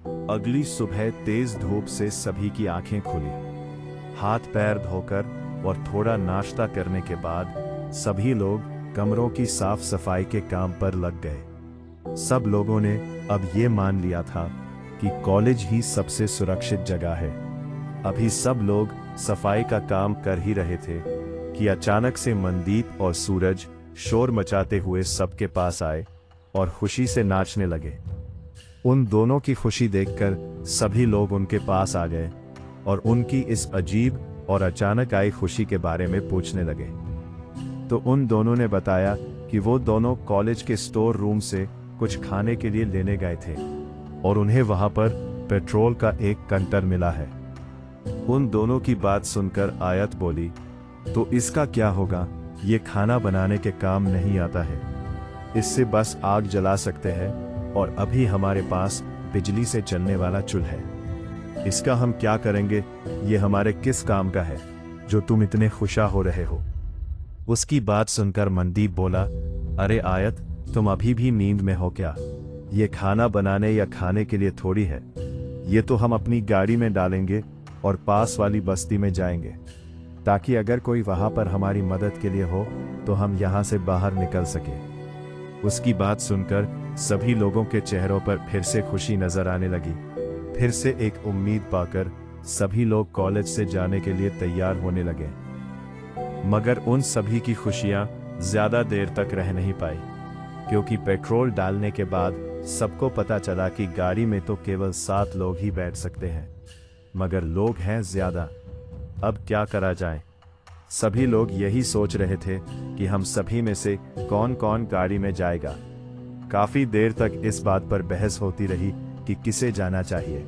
अगली सुबह तेज धूप से सभी की आंखें खुली। हाथ पैर धोकर और थोड़ा नाश्ता करने के बाद सभी लोग कमरों की साफ सफाई के काम पर लग गए। सब लोगों ने अब ये मान लिया था कि कॉलेज ही सबसे सुरक्षित जगह है। अभी सब लोग सफाई का काम कर ही रहे थे कि अचानक से मनदीप और सूरज शोर मचाते हुए सबके पास आए और खुशी से नाचने लगे। उन दोनों की खुशी देखकर सभी लोग उनके पास आ गए और उनकी इस अजीब और अचानक आई खुशी के बारे में पूछने लगे। तो उन दोनों ने बताया कि वो दोनों कॉलेज के स्टोर रूम से कुछ खाने के लिए लेने गए थे और उन्हें वहां पर पेट्रोल का एक कंटर मिला है। उन दोनों की बात सुनकर आयत बोली, तो इसका क्या होगा? ये खाना बनाने के काम नहीं आता है। इससे बस आग जला सकते हैं और अभी हमारे पास बिजली से चलने वाला चूल्हा है। इसका हम क्या करेंगे? ये हमारे किस काम का है जो तुम इतने खुशा हो रहे हो? उसकी बात सुनकर मनदीप बोला, अरे आयत, तुम अभी भी नींद में हो क्या? ये खाना बनाने या खाने के लिए थोड़ी है। ये तो हम अपनी गाड़ी में डालेंगे और पास वाली बस्ती में जाएंगे, ताकि अगर कोई वहां पर हमारी मदद के लिए हो तो हम यहां से बाहर निकल सके। उसकी बात सुनकर सभी लोगों के चेहरों पर फिर से खुशी नजर आने लगी। फिर से एक उम्मीद पाकर सभी लोग कॉलेज से जाने के लिए तैयार होने लगे। मगर उन सभी की खुशियां ज्यादा देर तक रह नहीं पाई, क्योंकि पेट्रोल डालने के बाद सबको पता चला कि गाड़ी में तो केवल 7 लोग ही बैठ सकते हैं, मगर लोग हैं ज्यादा। अब क्या करा जाए? सभी लोग यही सोच रहे थे कि हम सभी में से कौन कौन गाड़ी में जाएगा। काफी देर तक इस बात पर बहस होती रही कि किसे जाना चाहिए।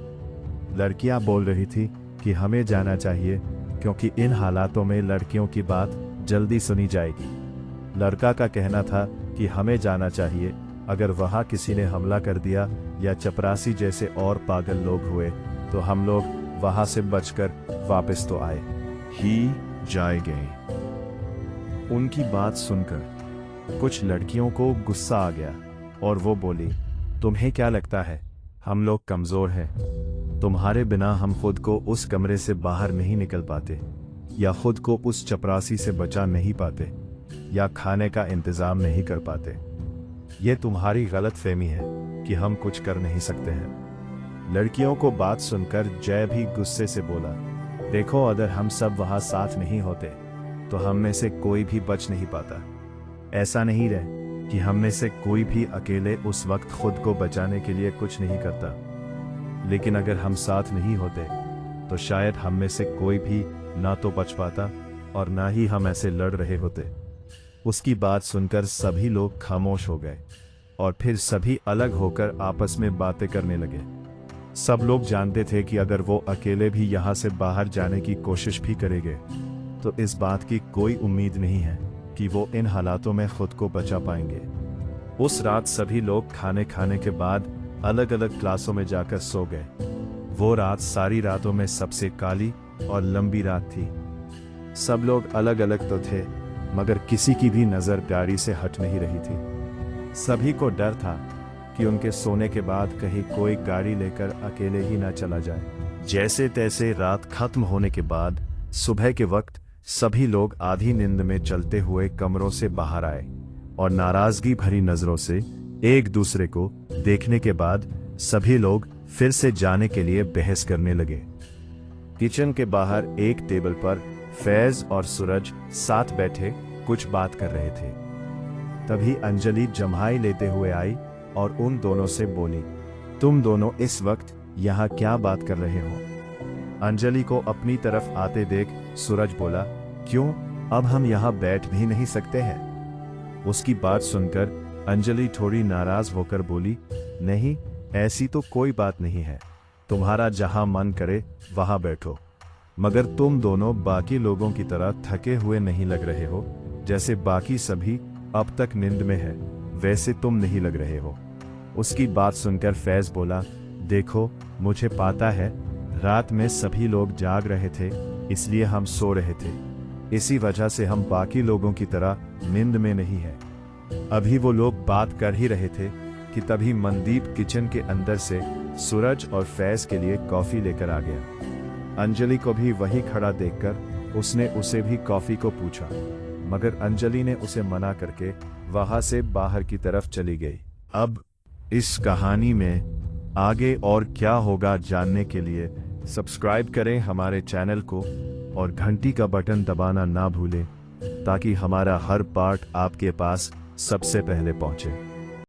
लड़कियां बोल रही थी कि हमें जाना चाहिए, क्योंकि इन हालातों में लड़कियों की बात जल्दी सुनी जाएगी। लड़का का कहना था कि हमें जाना चाहिए, अगर वहां किसी ने हमला कर दिया या चपरासी जैसे और पागल लोग हुए तो हम लोग वहां से बचकर वापस तो आए ही जाएंगे। उनकी बात सुनकर कुछ लड़कियों को गुस्सा आ गया और वो बोली, तुम्हें क्या लगता है हम लोग कमजोर हैं? तुम्हारे बिना हम खुद को उस कमरे से बाहर नहीं निकल पाते, या खुद को उस चपरासी से बचा नहीं पाते, या खाने का इंतजाम नहीं कर पाते। ये तुम्हारी गलतफहमी है कि हम कुछ कर नहीं सकते हैं। लड़कियों को बात सुनकर जय भी गुस्से से बोला, देखो, अगर हम सब वहां साथ नहीं होते तो हम में से कोई भी बच नहीं पाता। ऐसा नहीं रहे कि हम में से कोई भी अकेले उस वक्त खुद को बचाने के लिए कुछ नहीं करता, लेकिन अगर हम साथ नहीं होते तो शायद हम में से कोई भी ना तो बच पाता और ना ही हम ऐसे लड़ रहे होते। उसकी बात सुनकर सभी लोग खामोश हो गए और फिर सभी अलग होकर आपस में बातें करने लगे। सब लोग जानते थे कि अगर वो अकेले भी यहाँ से बाहर जाने की कोशिश भी करेंगे तो इस बात की कोई उम्मीद नहीं है कि वो इन हालातों में खुद को बचा पाएंगे। उस रात सभी लोग खाने के बाद अलग अलग क्लासों में जाकर सो गए। वो रात सारी रातों में सबसे काली और लंबी रात थी। सब लोग अलग अलग तो थे, मगर किसी की भी नजर गाड़ी से हट नहीं रही थी। सभी को डर था कि उनके सोने के बाद कहीं कोई गाड़ी लेकर अकेले ही ना चला जाए। जैसे तैसे रात खत्म होने के बाद सुबह के वक्त सभी लोग आधी नींद में चलते हुए कमरों से बाहर आए और नाराजगी भरी नजरों से एक दूसरे को देखने के बाद सभी लोग फिर से जाने के लिए बहस करने लगे। किचन के बाहर एक टेबल पर फैज और सूरज साथ बैठे कुछ बात कर रहे थे। तभी अंजलि जम्हाई लेते हुए आई और उन दोनों से बोली, तुम दोनों इस वक्त यहाँ क्या बात कर रहे हो? अंजलि को अपनी तरफ आते देख सूरज बोला, क्यों, अब हम यहाँ बैठ भी नहीं सकते हैं? उसकी बात सुनकर अंजलि थोड़ी नाराज होकर बोली, नहीं, ऐसी तो कोई बात नहीं है, तुम्हारा जहां मन करे वहां बैठो, मगर तुम दोनों बाकी लोगों की तरह थके हुए नहीं लग रहे हो। जैसे बाकी सभी अब तक नींद में है, वैसे तुम नहीं लग रहे हो। उसकी बात सुनकर फैज बोला, देखो, मुझे पता है रात में सभी लोग जाग रहे थे, इसलिए हम सो रहे थे, इसी वजह से हम बाकी लोगों की तरह नींद में नहीं है। अभी वो लोग बात कर ही रहे थे कि तभी मनदीप किचन के अंदर से सूरज और फैज के लिए कॉफी लेकर आ गया। अंजलि को भी वही खड़ा देखकर उसने उसे भी कॉफी को पूछा, मगर अंजलि ने उसे मना करके वहां से बाहर की तरफ चली गई। अब इस कहानी में आगे और क्या होगा जानने के लिए सब्सक्राइब करें हमारे चैनल को और घंटी का बटन दबाना ना भूलें, ताकि हमारा हर पार्ट आपके पास सबसे पहले पहुंचे।